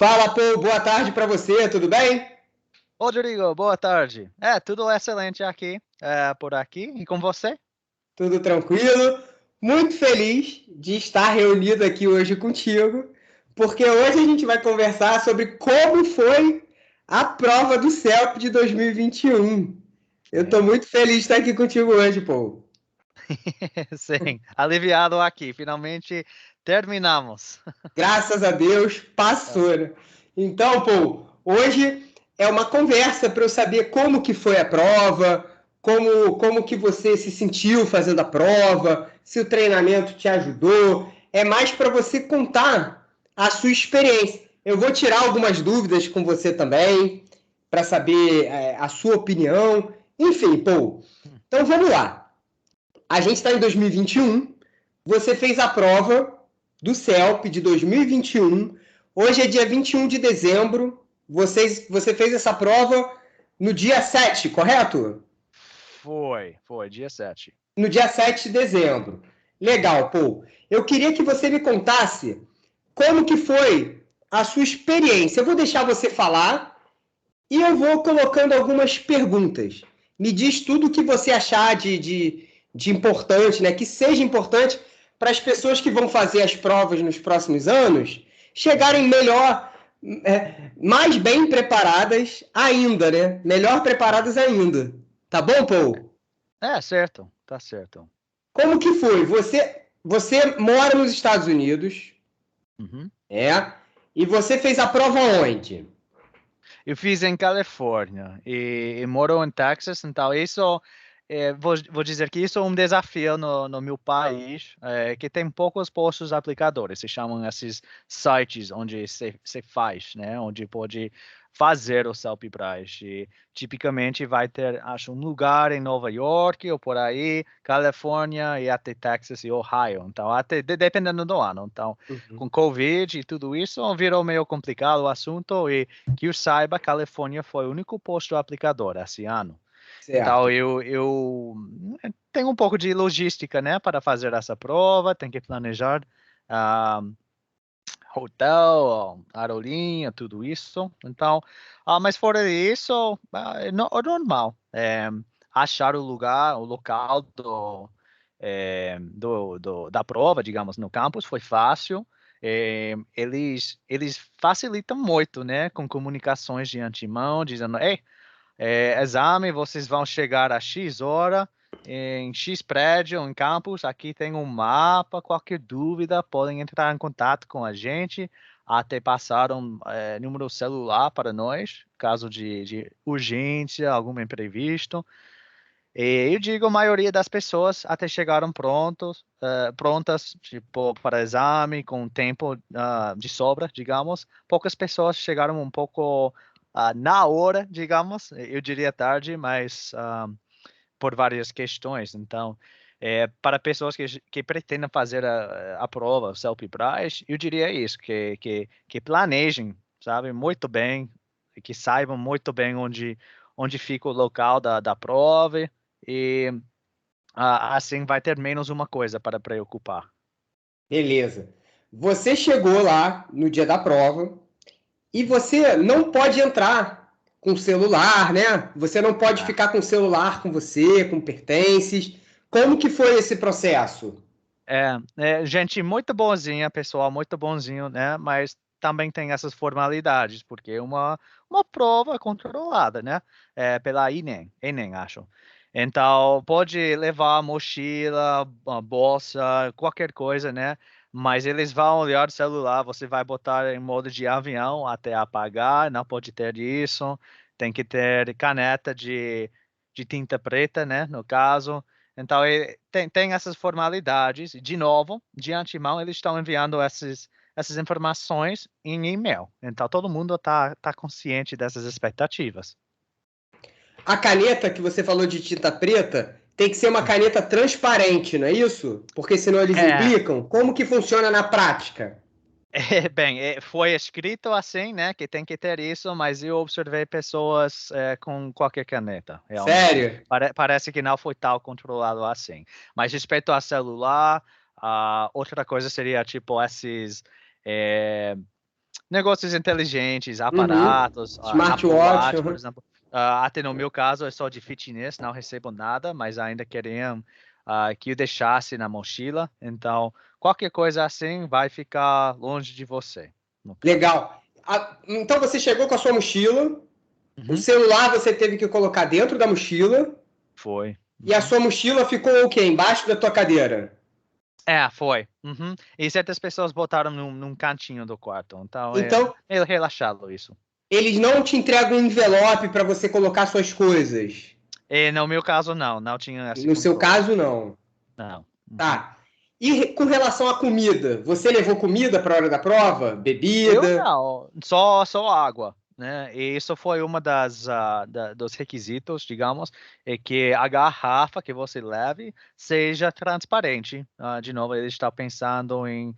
Fala, Paul, boa tarde para você, tudo bem? Ô, Rodrigo, boa tarde. Tudo excelente aqui, por aqui. E com você? Tudo tranquilo? Muito feliz de estar reunido aqui hoje contigo, porque hoje a gente vai conversar sobre como foi a prova do CELP de 2021. Eu estou Sim. muito feliz de estar aqui contigo hoje, Paul. Sim, aliviado aqui. Finalmente terminamos. Graças a Deus, passou, né? Então, pô, hoje é uma conversa para eu saber como que foi a prova, como que você se sentiu fazendo a prova, se o treinamento te ajudou. É mais para você contar a sua experiência. Eu vou tirar algumas dúvidas com você também, para saber a sua opinião. Enfim, pô. Então vamos lá. A gente está em 2021, você fez a prova do CELP de 2021. Hoje é dia 21 de dezembro. Você fez essa prova no dia 7, correto? Foi, dia 7. No dia 7 de dezembro. Legal, Paul. Eu queria que você me contasse como que foi a sua experiência. Eu vou deixar você falar e eu vou colocando algumas perguntas. Me diz tudo o que você achar de importante, né? Que seja importante para as pessoas que vão fazer as provas nos próximos anos chegarem Uhum. melhor, mais bem preparadas ainda, né? Melhor preparadas ainda. Tá bom, Paul? Certo, tá certo. Como que foi? Você mora nos Estados Unidos, Uhum. é? E você fez a prova onde? Eu fiz em Califórnia e moro em Texas, então isso, vou dizer que isso é um desafio no meu país, que tem poucos postos aplicadores, se chamam esses sites onde se faz, né, onde pode fazer o self-price. E tipicamente vai ter, acho, um lugar em Nova York ou por aí, Califórnia e até Texas e Ohio, então até dependendo do ano. Então, Uhum. com Covid e tudo isso, virou meio complicado o assunto e que eu saiba, Califórnia foi o único posto aplicador esse ano. Então, Certo. eu tenho um pouco de logística, né, para fazer essa prova, tem que planejar ah, hotel, aerolinha, tudo isso. Então, mas fora isso, é normal. Achar o lugar, o local da prova, digamos, no campus foi fácil. Eles facilitam muito, né, com comunicações de antemão, dizendo, ei, exame, vocês vão chegar a X hora, em X prédio, em campus, aqui tem um mapa, qualquer dúvida, podem entrar em contato com a gente, até passar um número celular para nós, caso de urgência, algum imprevisto. E eu digo, a maioria das pessoas até chegaram prontas, tipo, para exame, com tempo de sobra, digamos. Poucas pessoas chegaram um pouco na hora, digamos, eu diria tarde, mas por várias questões. Então, para pessoas que pretendem fazer a prova, o self-price, eu diria isso, que planejem, sabe, muito bem, que saibam muito bem onde fica o local da prova e assim vai ter menos uma coisa para preocupar. Beleza. Você chegou lá no dia da prova e você não pode entrar com celular, né? Você não pode Ah, ficar com o celular com você, com pertences. Como que foi esse processo? gente muito bonzinha, pessoal muito bonzinho, né? Mas também tem essas formalidades, porque é uma prova controlada, né? Pela Enem, acho. Então, pode levar a mochila, a bolsa, qualquer coisa, né? Mas eles vão olhar o celular, você vai botar em modo de avião até apagar, não pode ter isso. Tem que ter caneta de tinta preta, né? No caso. Então, tem essas formalidades, de novo, de antemão, eles estão enviando essas informações em e-mail. Então, todo mundo tá consciente dessas expectativas. A caneta que você falou de tinta preta tem que ser uma caneta transparente, não é isso? Porque senão eles É, implicam. Como que funciona na prática? bem, foi escrito assim, né, que tem que ter isso, mas eu observei pessoas com qualquer caneta, realmente. Sério? Parece que não foi tal controlado assim. Mas respeito a celular, outra coisa seria tipo esses. eh, negócios inteligentes, Uhum. aparatos, Apple Smartwatch. Watch, por Uhum. exemplo. Até no meu caso é só de fitness, não recebo nada, mas ainda queriam que eu deixasse na mochila. Então, qualquer coisa assim vai ficar longe de você, no caso. Legal. Então você chegou com a sua mochila, o Uhum. celular você teve que colocar dentro da mochila, Foi. e a Uhum. sua mochila ficou o quê? Embaixo da tua cadeira. Foi. Uhum. E certas pessoas botaram num cantinho do quarto. Então, é Então, meio relaxado isso. eles não te entregam um envelope para você colocar suas coisas. E no meu caso, não tinha esse No seu controle. caso, não. Não. Uhum. Tá. E com relação à comida, você levou comida para a hora da prova? Eu Bebida? não, só água, né? E isso foi uma dos requisitos, digamos, é que a garrafa que você leve seja transparente. De novo, ele está pensando em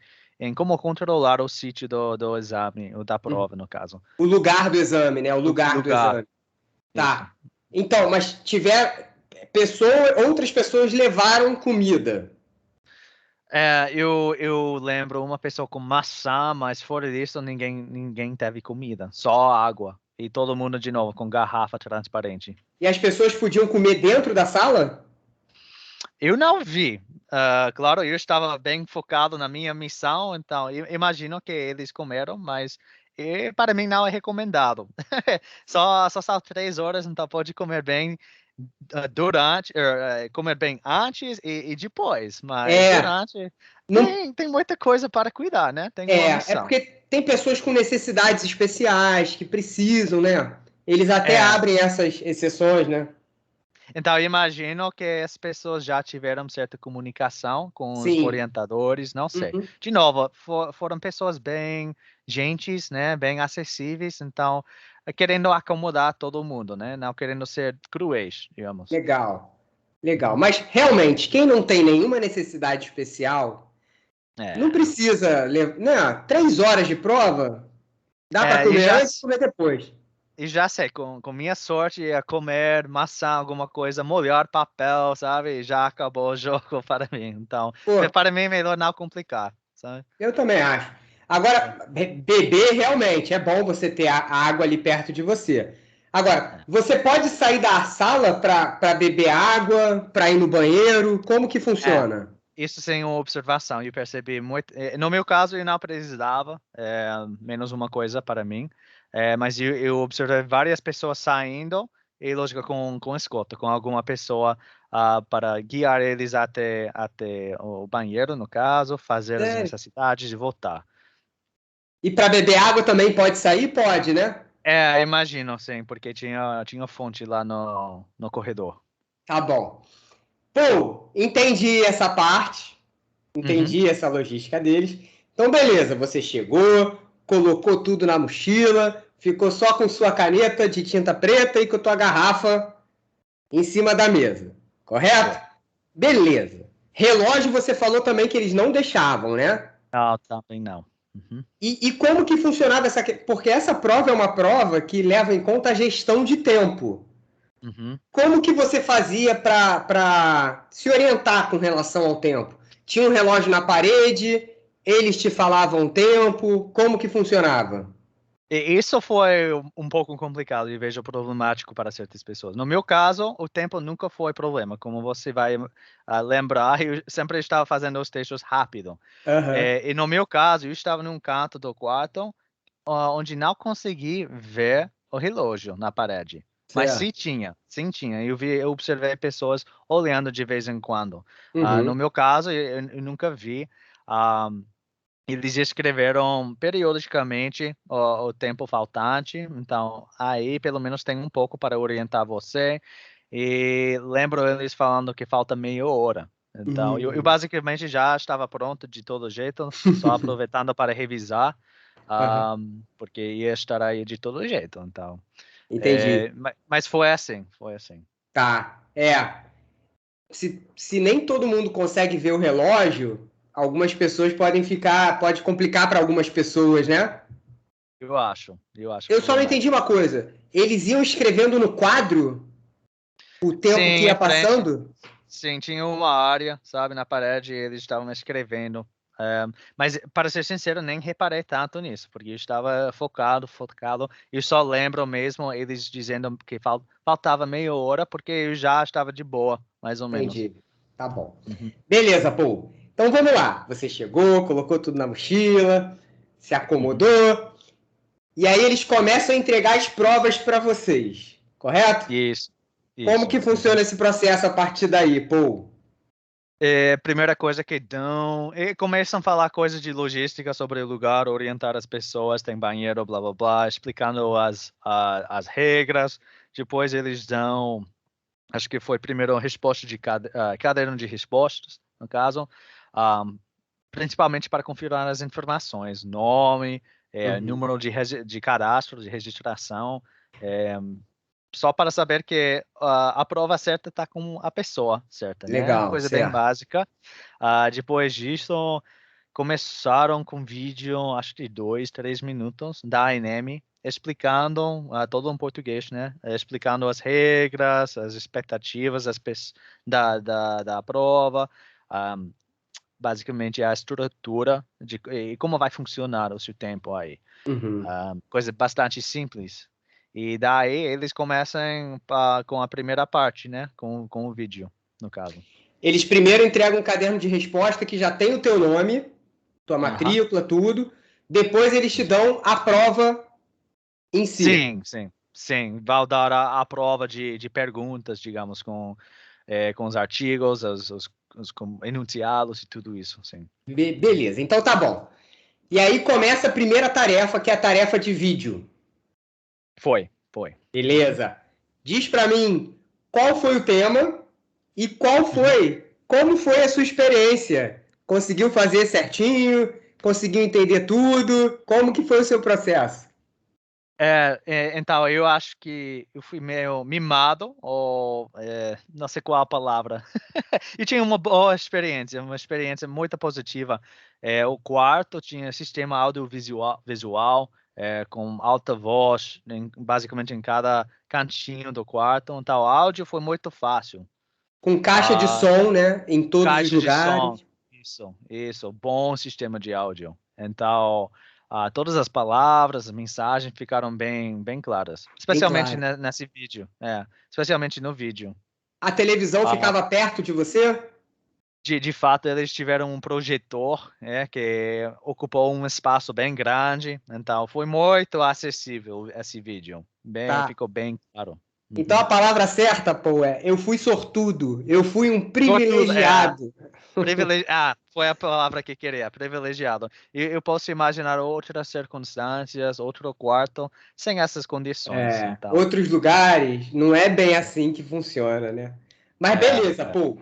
como controlar o sítio do exame, ou da prova, no caso. O lugar do exame, né? O O lugar do lugar, exame. isso. Tá. Então, mas outras pessoas levaram comida. Eu lembro uma pessoa com maçã, mas fora disso ninguém teve comida, só água. E todo mundo de novo com garrafa transparente. E as pessoas podiam comer dentro da sala? Eu não vi. Claro, eu estava bem focado na minha missão, então eu imagino que eles comeram, mas para mim não é recomendado. Só 3 horas, então pode comer bem comer bem antes e depois, mas É, durante não, tem muita coisa para cuidar, né? Tem uma é missão. porque tem pessoas com necessidades especiais que precisam, né? Eles até É, abrem essas exceções, né? então, eu imagino que as pessoas já tiveram certa comunicação com os Sim. orientadores, não sei. Uhum. De novo, foram pessoas bem gentis, né, bem acessíveis, então, querendo acomodar todo mundo, né, não querendo ser cruéis, digamos. Legal. Legal. Uhum. Mas realmente, quem não tem nenhuma necessidade especial, não É, precisa levar. Né? 3 horas de prova, dá para e comer antes e comer depois. já sei, com minha sorte, é comer maçã, alguma coisa, molhar papel, sabe, e já acabou o jogo para mim. Então, Pô, para mim é melhor não complicar, sabe? eu também acho. Agora, beber realmente é bom você ter a água ali perto de você. Agora, É. você pode sair da sala para beber água, para ir no banheiro? Como que É, funciona? isso sem uma observação, eu percebi muito. No meu caso, eu não precisava, menos uma coisa para mim, mas eu observei várias pessoas saindo, e lógico, com escolta, com alguma pessoa para guiar eles até o banheiro, no caso, fazer as Sério? necessidades e voltar. E para beber água também pode sair? Pode, né? Imagino, sim, porque tinha fonte lá no corredor. Tá bom. Pô, entendi essa parte, Uhum. entendi essa logística deles. Então, beleza, você chegou, colocou tudo na mochila, ficou só com sua caneta de tinta preta e com a tua garrafa em cima da mesa, correto? Foi. Beleza. Relógio você falou também que eles não deixavam, né? Não, também não. Uhum. E como que funcionava essa. Porque essa prova é uma prova que leva em conta a gestão de tempo. Uhum. Como que você fazia para se orientar com relação ao tempo? Tinha um relógio na parede, eles te falavam o tempo, como que funcionava? E isso foi um pouco complicado e vejo problemático para certas pessoas. No meu caso, o tempo nunca foi problema. Como você vai lembrar, eu sempre estava fazendo os textos rápido. Aham. E no meu caso, eu estava num canto do quarto onde não consegui ver o relógio na parede. Mas Certo. sim tinha. Eu observei pessoas olhando de vez em quando. No Uhum. meu caso, eu nunca vi. ah, Eles escreveram periodicamente o tempo faltante, então aí pelo menos tem um pouco para orientar você. E lembro eles falando que falta meia hora. Então, eu Uhum. basicamente já estava pronto de todo jeito, só aproveitando para revisar, Aham. porque ia estar aí de todo jeito. Então, Entendi. mas foi assim, foi assim. Tá. É. Se nem todo mundo consegue ver o relógio, algumas pessoas podem ficar. Pode complicar para algumas pessoas, né? Eu acho Eu só não entendi problemático. uma coisa. Eles iam escrevendo no quadro o tempo que Sim, ia em frente. passando? Sim, tinha uma área, sabe, na parede, e eles estavam escrevendo. Mas, para ser sincero, nem reparei tanto nisso, porque eu estava focado. Eu só lembro mesmo eles dizendo que faltava meia hora, porque eu já estava de boa, mais ou menos. Entendi. Tá bom. Uhum. Beleza, Paul. Então vamos lá. Você chegou, colocou tudo na mochila, se Uhum. acomodou, e aí eles começam a entregar as provas para vocês, correto? Isso, Como isso. que Uhum. funciona esse processo a partir daí, Paul? Primeira coisa que dão, começam a falar coisas de logística sobre o lugar, orientar as pessoas, tem banheiro, blá blá blá, explicando as regras. Depois eles dão, acho que foi primeiro a resposta de caderno de respostas, no caso, ah, principalmente para confirmar as informações, nome, Uhum. número de cadastro, de registração, é, só para saber que a prova certa está com a pessoa certa, né? Legal, Coisa bem certo. básica. Depois disso, começaram com vídeo, acho que 2, 3 minutos, da ANM, explicando, todo em português, né? Explicando as regras, as expectativas da prova, ah, basicamente a estrutura e como vai funcionar o seu tempo aí. Uhum. Coisa bastante simples. E daí eles começam com a primeira parte, né? Com o vídeo, no caso. Eles primeiro entregam um caderno de resposta que já tem o teu nome, tua Aham. matrícula, tudo. Depois eles te dão a prova em si. Sim, sim, sim. Vai dar a prova de perguntas, digamos, com os artigos, com enunciados e tudo isso, sim. Beleza, então tá bom. E aí começa a primeira tarefa, que é a tarefa de vídeo. Foi. Uhum. Beleza. Diz para mim qual foi o tema e Uhum. como foi a sua experiência? Conseguiu fazer certinho? Conseguiu entender tudo? Como que foi o seu processo? Então, eu acho que eu fui meio mimado, ou não sei qual a palavra. E tinha uma boa experiência, uma experiência muito positiva. O quarto tinha sistema audiovisual, com alta voz, basicamente em cada cantinho do quarto. Então, o áudio foi muito fácil. Com caixa de Ah, som, né? Em todos os Caixa de som, lugares. isso, bom sistema de áudio. Então, todas as palavras, as mensagens ficaram bem claras, Bem especialmente claro. nesse vídeo, especialmente no vídeo. A televisão Ah, ficava perto de você? de fato, eles tiveram um projetor, que ocupou um espaço bem grande, então foi muito acessível esse vídeo, Tá. ficou bem claro. Então Uhum. a palavra certa, pô, é eu fui sortudo. Eu fui um Sortudo, privilegiado. foi a palavra que queria, privilegiado. E eu posso imaginar outras circunstâncias, outro quarto, sem essas condições, É, então. outros lugares não é bem assim que funciona, né? Mas É, beleza, é. pô.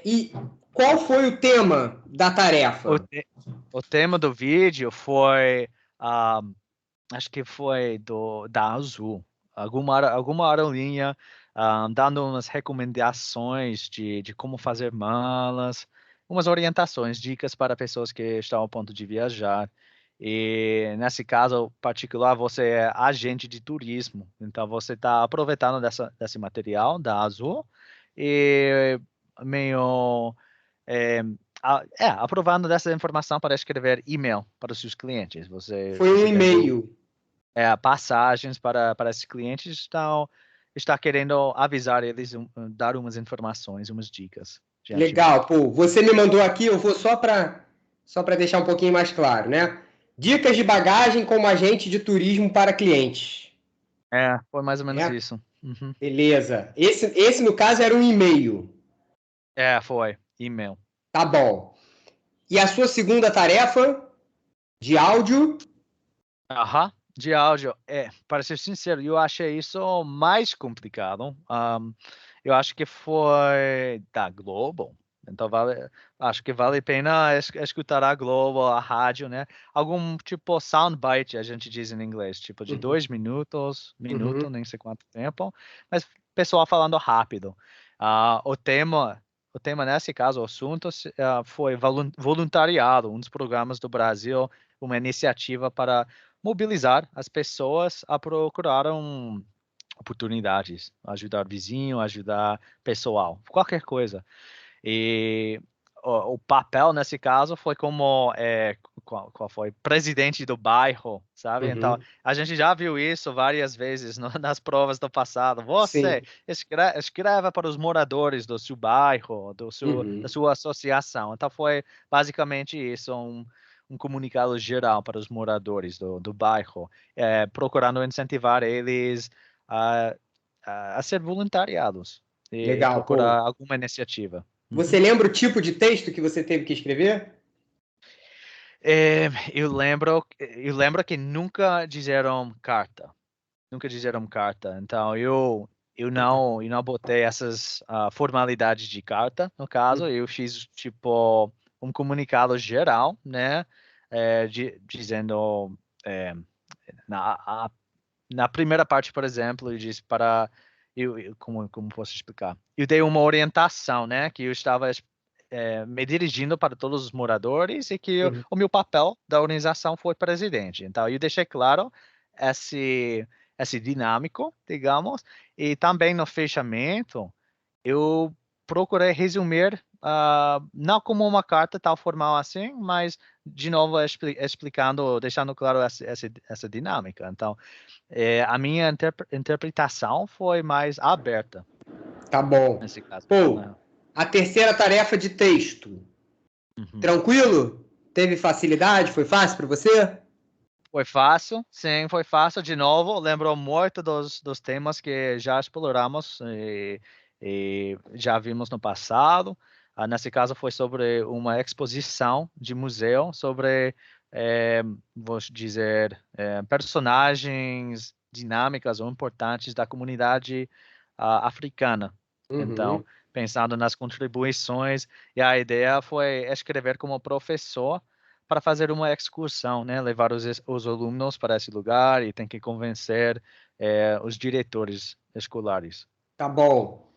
E qual foi o tema da O, tarefa? te- o tema do vídeo foi, ah, acho que foi da Azul, alguma aerolinha, dando umas recomendações de como fazer malas, umas orientações, dicas para pessoas que estão ao ponto de viajar. E nesse caso particular, você é agente de turismo, então você está aproveitando desse material da Azul e meio é, aprovando dessa informação para escrever e-mail para os seus clientes. Foi um Você tendo e-mail. passagens para esses clientes, está querendo avisar eles, dar umas informações, umas dicas de antemão. Legal, pô. Você me mandou aqui, eu vou só para deixar um pouquinho mais claro, né? Dicas de bagagem como agente de turismo para clientes. Foi mais ou menos É? isso. Uhum. Beleza. Esse, no caso, era um e-mail. Foi. E-mail. Tá bom. E a sua segunda tarefa de áudio? Aham. De áudio. Para ser sincero, eu achei isso mais complicado. Eu acho que foi da Globo. Então acho que vale a pena escutar a Globo, a rádio, né? Algum tipo soundbite, a gente diz em inglês, tipo de Uhum. 2 minutos, minuto, Uhum. nem sei quanto tempo, mas pessoal falando rápido. O tema nesse caso, o assunto, foi voluntariado, um dos programas do Brasil, uma iniciativa para mobilizar as pessoas a procurar oportunidades, ajudar vizinho, ajudar pessoal, qualquer coisa. E o papel nesse caso foi como qual foi presidente do bairro, sabe? Então Uhum. a gente já viu isso várias vezes nas provas do passado. Você Sim. escreva para os moradores do seu bairro, da Uhum. sua associação. Então foi basicamente isso, um comunicado geral para os moradores do bairro, procurando incentivar eles a, a ser voluntariados e Legal, procurar pô. alguma iniciativa. Você Uhum. lembra o tipo de texto que você teve que escrever? Eu lembro que nunca disseram carta. Nunca disseram carta. Então, eu não botei essas formalidades de carta, no caso. Uhum. Eu fiz, tipo, um comunicado geral, né? Dizendo, é, na, a- na primeira parte, por exemplo, eu disse para... como posso explicar? Eu dei uma orientação, né? Que eu estava me dirigindo para todos os moradores e que Uhum. o meu papel da organização foi presidente. Então, eu deixei claro esse dinâmico, digamos, e também no fechamento, eu procurei resumir, não como uma carta tal formal assim, mas, de novo, explicando, deixando claro essa dinâmica. Então, a minha interpretação foi mais aberta Tá bom. nesse caso. Pô, Né? a terceira tarefa de texto. Uhum. Tranquilo? Teve facilidade? Foi fácil para você? Foi fácil, sim, foi fácil. De novo, lembrou muito dos temas que já exploramos e já vimos no passado. Nesse caso, foi sobre uma exposição de museu sobre, vou dizer, personagens dinâmicas ou importantes da comunidade africana. Então, Uhum. pensando nas contribuições, e a ideia foi escrever como professor para fazer uma excursão, né? Levar os alunos para esse lugar e tem que convencer os diretores escolares. Tá bom.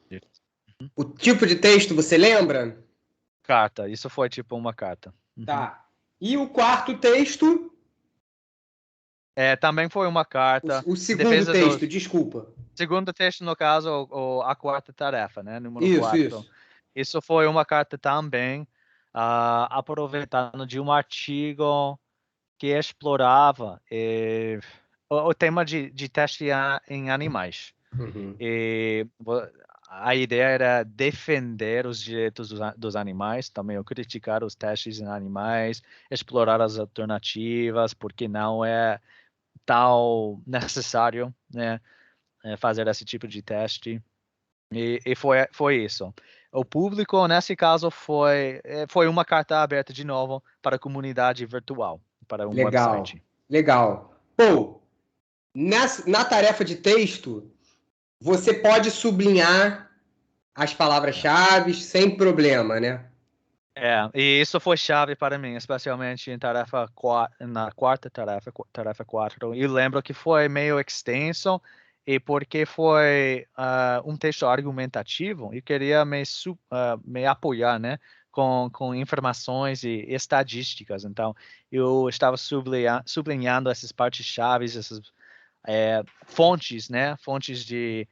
O tipo de texto você lembra? Carta, isso foi tipo uma carta. Uhum. Tá. E o quarto texto? Também foi uma carta O em segundo defesa texto, dos desculpa. segundo texto, no caso, a quarta tarefa, né? Número Isso, 4. isso. Isso foi uma carta também, aproveitando de um artigo que explorava o tema de teste em animais. Uhum. E a ideia era defender os direitos dos animais, também criticar os testes em animais, explorar as alternativas, porque não é tão necessário, né, fazer esse tipo de teste. E foi isso. O público, nesse caso, foi uma carta aberta de novo para a comunidade virtual, para um Legal, website. legal. Pô, na tarefa de texto, você pode sublinhar as palavras-chave sem problema, né? E isso foi chave para mim, especialmente na quarta tarefa, tarefa 4. E lembro que foi meio extenso, e porque foi um texto argumentativo, eu queria me apoiar, né, com informações e estatísticas. Então, eu estava sublinhando essas partes-chave, essas fontes, né, fontes de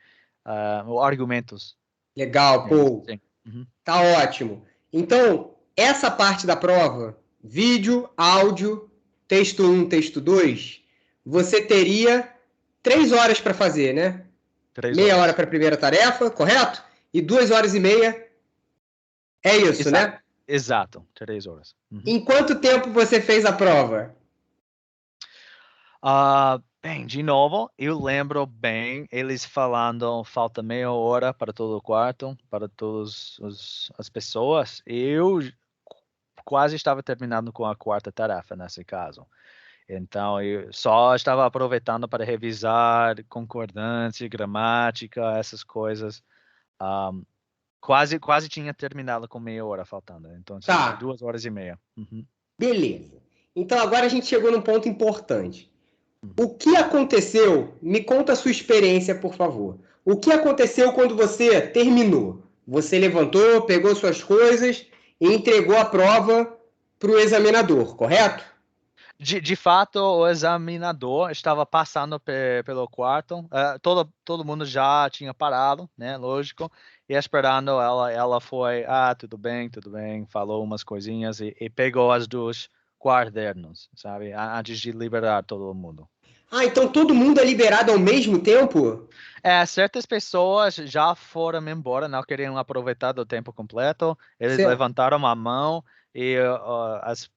argumentos. Legal, É isso, pô. sim. Uhum. Tá ótimo. Então, essa parte da prova, vídeo, áudio, texto um, texto 2, você teria 3 horas para fazer, né? Três Meia hora horas. para a primeira tarefa, correto? E 2 horas e meia é isso, Exato, né? exato, 3 horas. Uhum. Em quanto tempo você fez a prova? Bem, de novo, eu lembro bem eles falando falta meia hora para todo o quarto, para todas as pessoas. Eu quase estava terminando com a quarta tarefa nesse caso. Então, eu só estava aproveitando para revisar concordância, gramática, essas coisas. Ah, quase tinha terminado com meia hora faltando. Então, Tá, 2 horas e meia. Uhum. beleza. Então agora a gente chegou num ponto importante. O que aconteceu? Me conta a sua experiência, por favor. O que aconteceu quando você terminou? Você levantou, pegou suas coisas e entregou a prova para o examinador, correto? De fato, o examinador estava passando pelo quarto. Todo mundo já tinha parado, né? Lógico. e esperando ela foi, tudo bem, falou umas coisinhas e pegou as duas quadernos, sabe, antes de liberar todo mundo. Então todo mundo é liberado ao mesmo tempo? Certas pessoas já foram embora, não queriam aproveitar do tempo completo, eles Certo. levantaram a mão e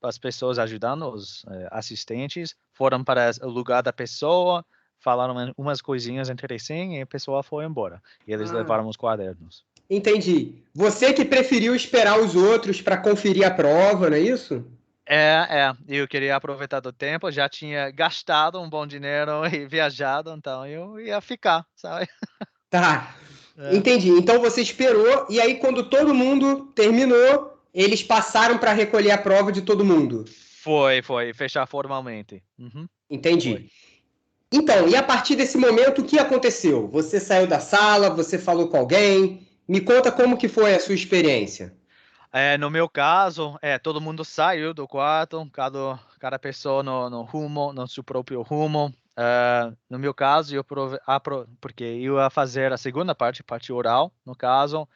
as pessoas ajudando, os assistentes, foram para o lugar da pessoa, falaram umas coisinhas interessantes e a pessoa foi embora. E eles levaram os quadernos. Entendi. Você que preferiu esperar os outros para conferir a prova, não é isso? Eu queria aproveitar do tempo, já tinha gastado um bom dinheiro e viajado, então eu ia ficar, sabe? Tá. É. Entendi. Então você esperou, e aí quando todo mundo terminou, eles passaram para recolher a prova de todo mundo. Foi, fechar formalmente. Uhum, foi. Entendi. Então, e a partir desse momento, o que aconteceu? Você saiu da sala, você falou com alguém? Me conta como que foi a sua experiência. No meu caso, todo mundo saiu do quarto, cada pessoa no seu próprio rumo. No meu caso, porque eu ia fazer a segunda parte oral, no caso,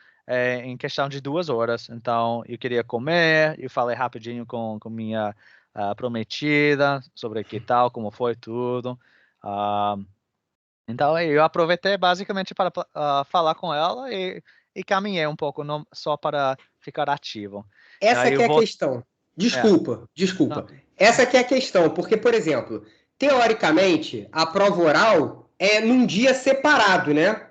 em questão de 2 horas. Então, eu queria comer, eu falei rapidinho com minha prometida sobre que tal, como foi tudo. Ah, então, eu aproveitei basicamente para falar com ela e caminhei um pouco, não, só para ficar ativo. Essa Aí que eu é a vou. questão. É, Desculpa, não, desculpa. Essa que é a questão, porque, por exemplo, teoricamente, a prova oral é num dia separado, né?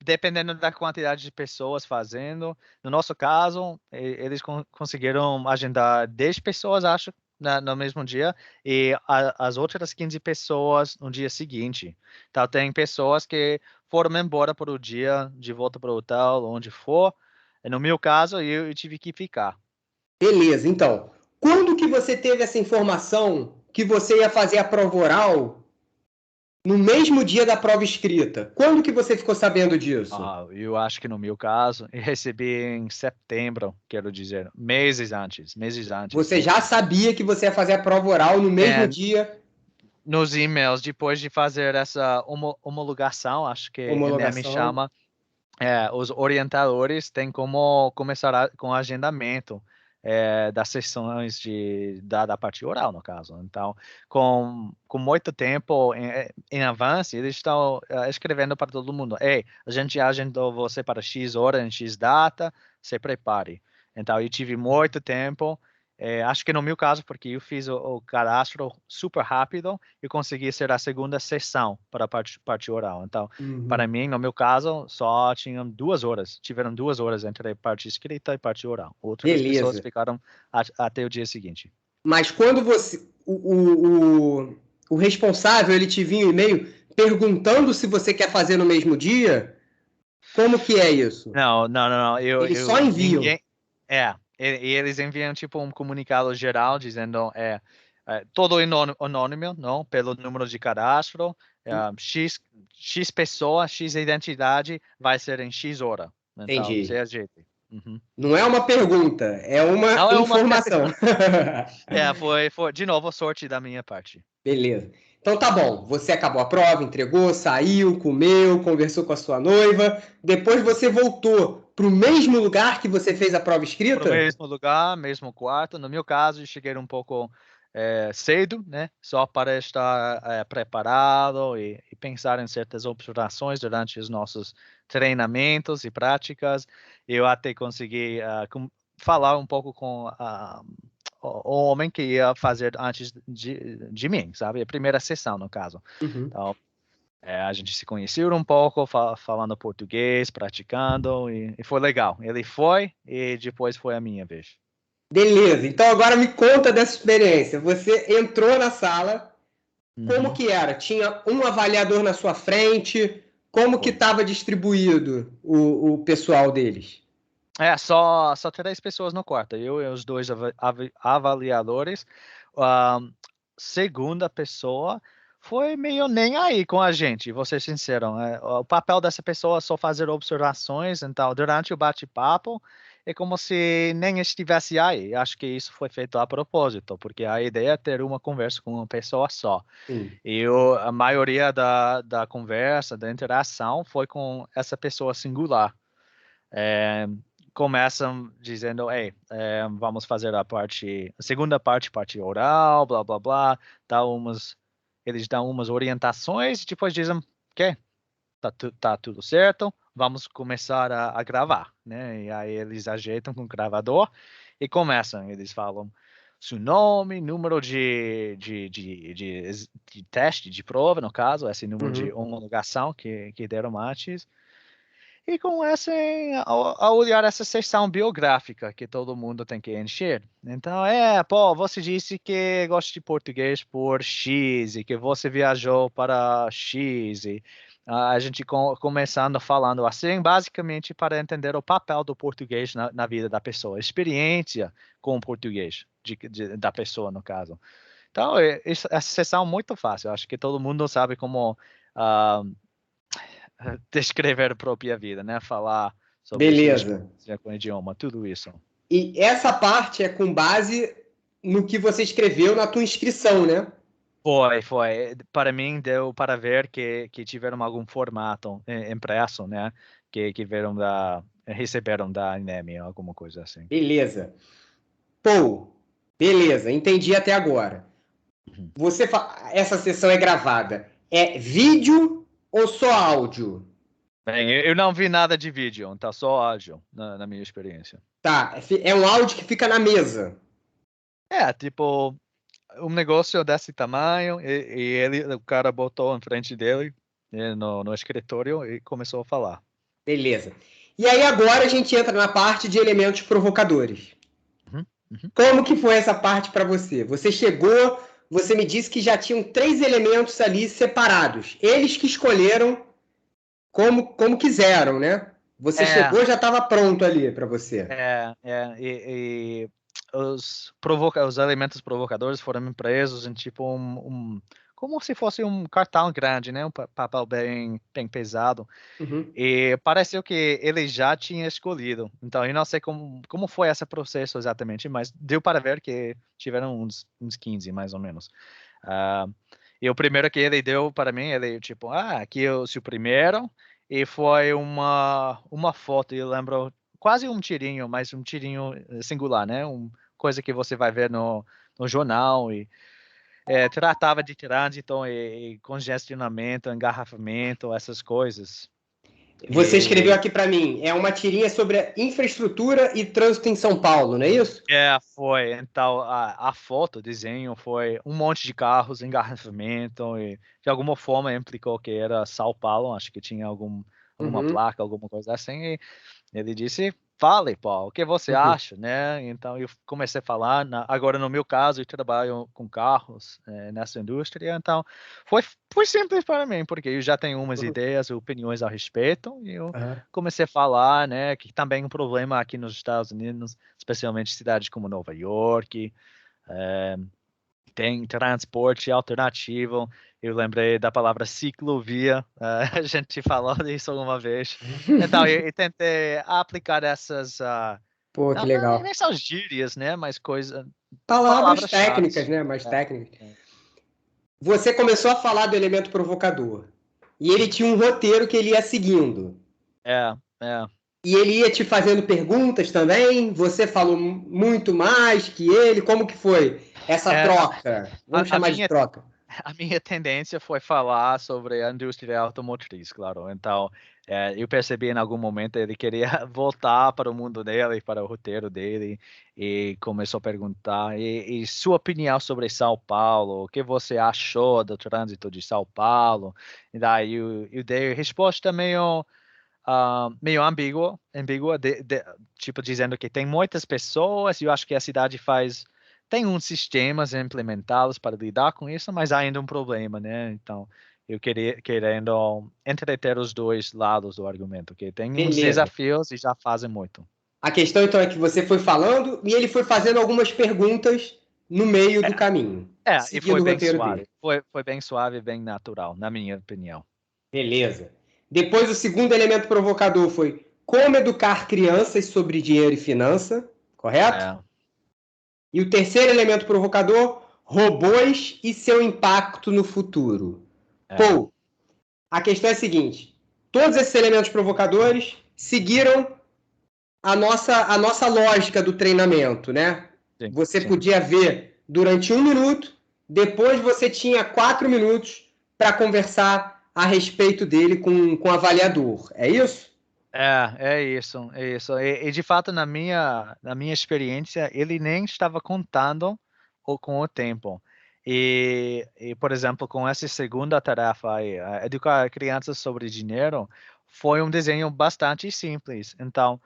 dependendo da quantidade de pessoas fazendo. No nosso caso, eles conseguiram agendar 10 pessoas, acho, no mesmo dia, e as outras 15 pessoas no dia seguinte. Então, tem pessoas que foram embora por o dia, de volta para o hotel, onde for. No meu caso, eu tive que ficar. Beleza, então. Quando que você teve essa informação que você ia fazer a prova oral no mesmo dia da prova escrita? Quando que você ficou sabendo disso? Eu acho que no meu caso, eu recebi em setembro, quero dizer, meses antes. Você já sabia que você ia fazer a prova oral no mesmo É, dia, nos e-mails, depois de fazer essa homologação, acho que Enem homologação? chama, os orientadores têm como começar com o agendamento das sessões da parte oral, no caso. Então, com muito tempo em avanço, eles estão escrevendo para todo mundo: ei, a gente agendou você para X hora, em X data, se prepare. Então, eu tive muito tempo. Acho que no meu caso, porque eu fiz o cadastro super rápido e consegui ser a segunda sessão para a parte oral. Então, para Uhum. mim, no meu caso, só tinham 2 horas. Tiveram 2 horas entre parte escrita e parte oral. Outras pessoas Beleza. ficaram até o dia seguinte. Mas quando você. O responsável ele te vinha um e-mail perguntando se você quer fazer no mesmo dia, como que é isso? Não, não, não, não. Eles só enviam. Ninguém. E eles enviam tipo um comunicado geral dizendo todo anônimo, não, pelo número de cadastro, X pessoa, X identidade vai ser em X hora. Então, se Entendi. ajeite. Uhum. Não é uma pergunta, é uma Não é uma informação. foi de novo sorte da minha parte. Beleza. Então tá bom. Você acabou a prova, entregou, saiu, comeu, conversou com a sua noiva. Depois você voltou para o mesmo lugar que você fez a prova Para o escrita? mesmo lugar, mesmo quarto. No meu caso, eu cheguei um pouco cedo, né? Só para estar preparado e pensar em certas observações durante os nossos treinamentos e práticas. Eu até consegui falar um pouco com o homem que ia fazer antes de mim, sabe? A primeira sessão, no caso. Uhum. Então, a gente se conheceu um pouco, falando português, praticando, e foi legal. Ele foi, e depois foi a minha vez. Beleza. Então agora me conta dessa experiência. Você entrou na sala, como Uhum, que era? Tinha um avaliador na sua frente? Como que foi. estava distribuído o pessoal deles? Só 3 pessoas no quarto, eu e os dois avaliadores. A segunda pessoa foi meio nem aí com a gente, vou ser sincero. O papel dessa pessoa é só fazer observações, então, durante o bate-papo, é como se nem estivesse aí. Acho que isso foi feito a propósito, porque a ideia é ter uma conversa com uma pessoa só. Sim. E a maioria da conversa, da interação, foi com essa pessoa singular. Começam dizendo, ei, vamos fazer a segunda parte oral, blá, blá, blá, eles dão umas orientações e depois dizem, ok, tá tudo certo, vamos começar a gravar, né? E aí eles ajeitam com o gravador e começam, eles falam seu nome, número de teste, de prova, no caso, esse número de Uhum. homologação que deram antes, e começam a olhar essa seção biográfica que todo mundo tem que encher. Então, pô, você disse que gosta de português por X e que você viajou para X e a gente começando falando assim, basicamente para entender o papel do português na vida da pessoa, a experiência com o português da pessoa, no caso. Então, essa sessão é muito fácil. Acho que todo mundo sabe como ah, descrever a própria vida, né? Falar sobre sua Beleza. experiência com o idioma, tudo isso. E essa parte é com base no que você escreveu na tua inscrição, né? Foi. Para mim, deu para ver que tiveram algum formato impresso, né? Que receberam da INEM, alguma coisa assim. Beleza. Pô, beleza, entendi até agora. Uhum. Essa sessão é gravada. É vídeo ou só áudio? Bem, eu não vi nada de vídeo, então só áudio, na minha experiência. Tá, é um áudio que fica na mesa. Tipo, um negócio desse tamanho, e o cara botou em frente dele, no escritório, e começou a falar. Beleza. E aí agora a gente entra na parte de elementos provocadores. Uhum, uhum. Como que foi essa parte para você? Você chegou, você me disse que já tinham 3 elementos ali separados. Eles que escolheram como quiseram, né? Você É, chegou, já estava pronto ali para você. e os elementos provocadores foram presos em tipo como se fosse um cartão grande, né? Um papel bem pesado. Uhum. E pareceu que ele já tinha escolhido. Então, eu não sei como foi esse processo exatamente, mas deu para ver que tiveram uns 15, mais ou menos. Ah, e o primeiro que ele deu para mim, ele tipo, aqui é o seu primeiro, e foi uma foto, eu lembro, quase um tirinho, mas um tirinho singular, né? Coisa que você vai ver no jornal, e tratava de trânsito e congestionamento, engarrafamento, essas coisas. Você escreveu E aqui para mim, é uma tirinha sobre a infraestrutura e trânsito em São Paulo, não é isso? foi. Então, a foto, o desenho foi um monte de carros, engarrafamento, e de alguma forma implicou que era São Paulo, acho que tinha alguma Uhum, placa, alguma coisa assim, e ele disse, fale, Paulo, o que você uhum. acha, né? Então, eu comecei a falar, agora no meu caso, eu trabalho com carros nessa indústria, então, foi, foi simples para mim, porque eu já tenho umas Uhum. ideias, opiniões a respeito, e eu Uhum. comecei a falar, né, que também é um problema aqui nos Estados Unidos, especialmente cidades como Nova York, é, tem transporte alternativo. Eu lembrei da palavra ciclovia, a gente falou disso alguma vez. Então, eu tentei aplicar essas, Pô, que legal. nem são gírias, né, mas Palavras palavras-chave. técnicas, né? Mais É, técnicas. Você começou a falar do elemento provocador. E ele tinha um roteiro que ele ia seguindo. é, é. E ele ia te fazendo perguntas também. Você falou muito mais que ele. Como que foi essa É, troca? Vamos a chamar de minha troca. A minha tendência foi falar sobre a indústria automotriz, claro. Então, eu percebi em algum momento ele queria voltar para o mundo dele, para o roteiro dele, e começou a perguntar: e sua opinião sobre São Paulo? O que você achou do trânsito de São Paulo? E daí eu dei resposta meio ambígua, tipo dizendo que tem muitas pessoas, e eu acho que a cidade tem uns sistemas implementados para lidar com isso, mas há ainda um problema, né? Então, querendo entreter os dois lados do argumento, que tem uns Beleza. desafios e já fazem muito. A questão então é que você foi falando e ele foi fazendo algumas perguntas no meio do caminho, E seguindo foi o bem roteiro dele. suave. Foi bem suave e bem natural, na minha opinião. Beleza. Depois o segundo elemento provocador foi como educar crianças sobre dinheiro e finança, correto? E o terceiro elemento provocador, robôs e seu impacto no futuro. Pô, a questão é a seguinte, todos esses elementos provocadores seguiram a nossa lógica do treinamento, né? Sim, Você sim. podia ver durante 1 minuto, depois você tinha 4 minutos para conversar a respeito dele com o avaliador. É isso? É isso, é isso. E de fato, na minha experiência, ele nem estava contando com o tempo. Por exemplo, com essa segunda tarefa aí, educar crianças sobre dinheiro, foi um desenho bastante simples. Então,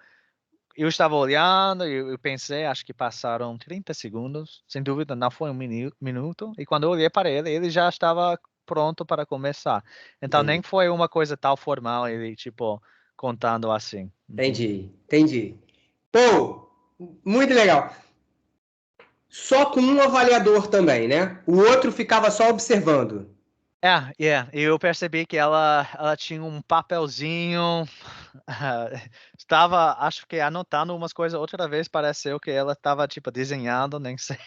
eu estava olhando, eu pensei, acho que passaram 30 segundos, sem dúvida, não foi um minuto. E quando eu olhei para ele, ele já estava pronto para começar. Então, nem foi uma coisa tão formal, ele, tipo, contando assim. Entendi. Pô, muito legal. Só com um avaliador também, né? O outro ficava só observando. Eu percebi que ela tinha um papelzinho, estava, acho que anotando umas coisas, outra vez pareceu que ela estava, tipo, desenhando, nem sei.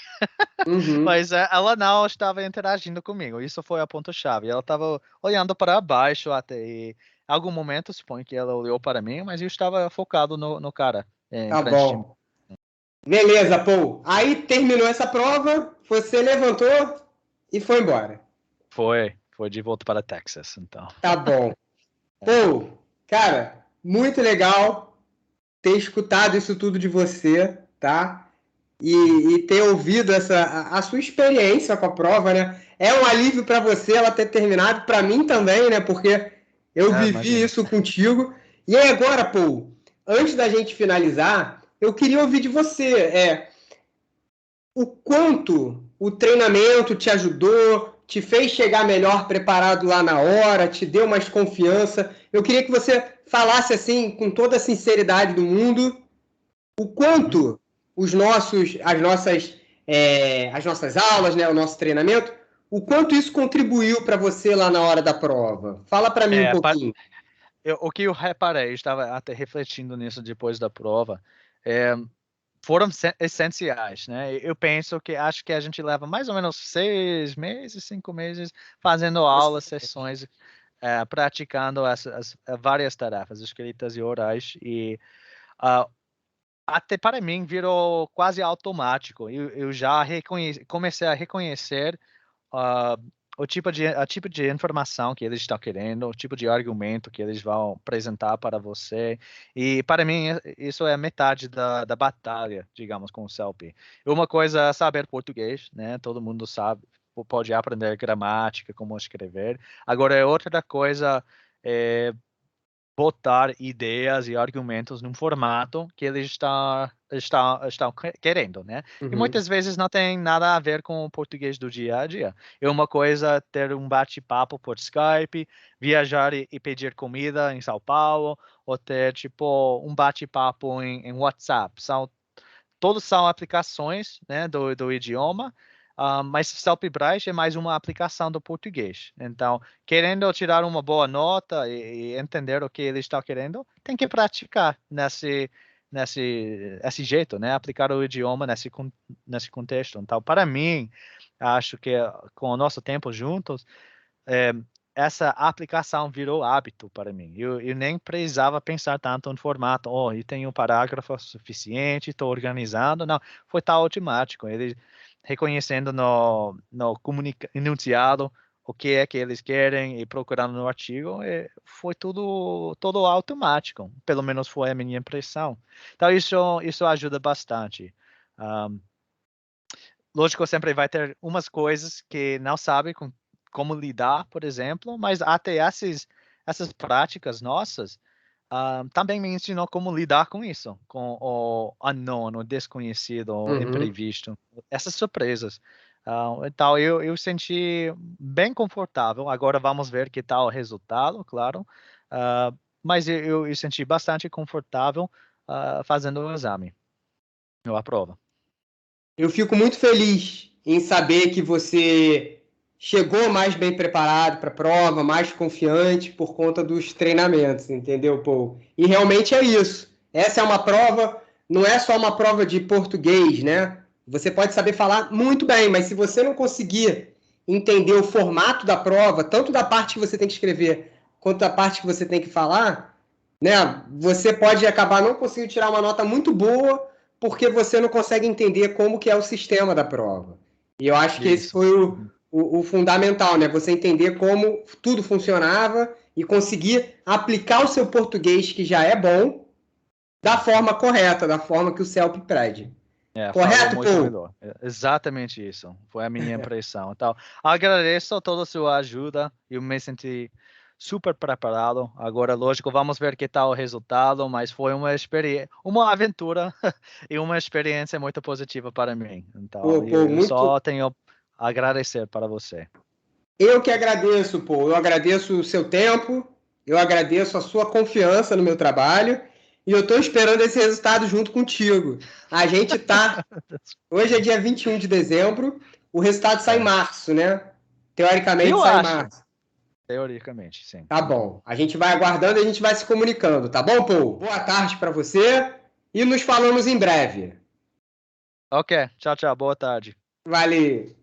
Uhum. Mas ela não estava interagindo comigo, isso foi a ponto-chave. Ela estava olhando para baixo até, e em algum momento, suponho que ela olhou para mim, mas eu estava focado no cara, em Tá frente de mim. bom. Beleza, Paul. Aí terminou essa prova, você levantou e foi embora. Foi de volta para Texas, então. Tá bom. Paul, cara, muito legal ter escutado isso tudo de você, tá? E ter ouvido a sua experiência com a prova, né? É um alívio para você ela ter terminado, para mim também, né? Porque eu vivi Imagina. isso contigo. E aí agora, Paul, antes da gente finalizar, eu queria ouvir de você, o quanto o treinamento te ajudou, te fez chegar melhor preparado lá na hora, te deu mais confiança. Eu queria que você falasse assim, com toda a sinceridade do mundo, o quanto as nossas aulas, né, o nosso treinamento, o quanto isso contribuiu para você lá na hora da prova. Fala para mim um É, pouquinho. o que eu reparei, estava até refletindo nisso depois da prova, é, foram essenciais, né? Eu penso que acho que a gente leva mais ou menos 6 meses, 5 meses fazendo aulas, sessões, praticando as várias tarefas escritas e orais e ah, até para mim virou quase automático. Eu já comecei a reconhecer ah, o tipo de informação que eles estão querendo, o tipo de argumento que eles vão apresentar para você. E para mim, isso é metade da batalha, digamos, com o CELP. Uma coisa é saber português, né? Todo mundo sabe, pode aprender gramática, como escrever. Agora, é outra coisa é botar ideias e argumentos num formato que eles estão querendo, né? E Uhum. muitas vezes não tem nada a ver com o português do dia a dia. É uma coisa ter um bate-papo por Skype, viajar e pedir comida em São Paulo, ou ter, tipo, um bate-papo em WhatsApp. Todos são aplicações, né, do idioma, mas Self-Bright é mais uma aplicação do português. Então, querendo tirar uma boa nota e entender o que ele está querendo, tem que praticar esse jeito, né? Aplicar o idioma nesse contexto. Então, para mim, acho que com o nosso tempo juntos, é, essa aplicação virou hábito para mim. Eu nem precisava pensar tanto no formato. Oh, eu tenho um parágrafo suficiente, estou organizando. Não, foi tão automático. Ele reconhecendo no enunciado o que é que eles querem e procurando no artigo, foi tudo automático. Pelo menos foi a minha impressão. Então, isso ajuda bastante. Um, Lógico, sempre vai ter umas coisas que não sabe como lidar, por exemplo, mas até essas práticas nossas também me ensinou como lidar com isso, com o unknown, o desconhecido, o Uhum. imprevisto, essas surpresas. Então, eu senti bem confortável. Agora vamos ver que tal o resultado, claro. Mas eu senti bastante confortável fazendo o exame, a prova. Eu fico muito feliz em saber que você chegou mais bem preparado para a prova, mais confiante por conta dos treinamentos, entendeu, Paul? E realmente é isso. Essa é uma prova, não é só uma prova de português, né? Você pode saber falar muito bem, mas se você não conseguir entender o formato da prova, tanto da parte que você tem que escrever, quanto da parte que você tem que falar, né? Você pode acabar não conseguindo tirar uma nota muito boa porque você não consegue entender como que é o sistema da prova. E eu acho que esse Isso. foi o fundamental, né? Você entender como tudo funcionava e conseguir aplicar o seu português, que já é bom, da forma correta, da forma que o CELP pede. Falou Correto, muito Paul? melhor. Exatamente isso. Foi a minha impressão. Então, agradeço toda a sua ajuda. Eu me senti super preparado. Agora, lógico, vamos ver que tal o resultado, mas foi uma aventura e uma experiência muito positiva para mim. Então, Paul, eu muito. só tenho a agradecer para você. Eu que agradeço, Paul. Eu agradeço o seu tempo, eu agradeço a sua confiança no meu trabalho e eu estou esperando esse resultado junto contigo. A gente tá. Hoje é dia 21 de dezembro, o resultado sai em É. março, né? Teoricamente Eu sai em acho, março. teoricamente, sim. Tá bom. A gente vai aguardando e a gente vai se comunicando, tá bom, Paul? Boa tarde para você e nos falamos em breve. Ok, tchau, tchau. Boa tarde. Valeu.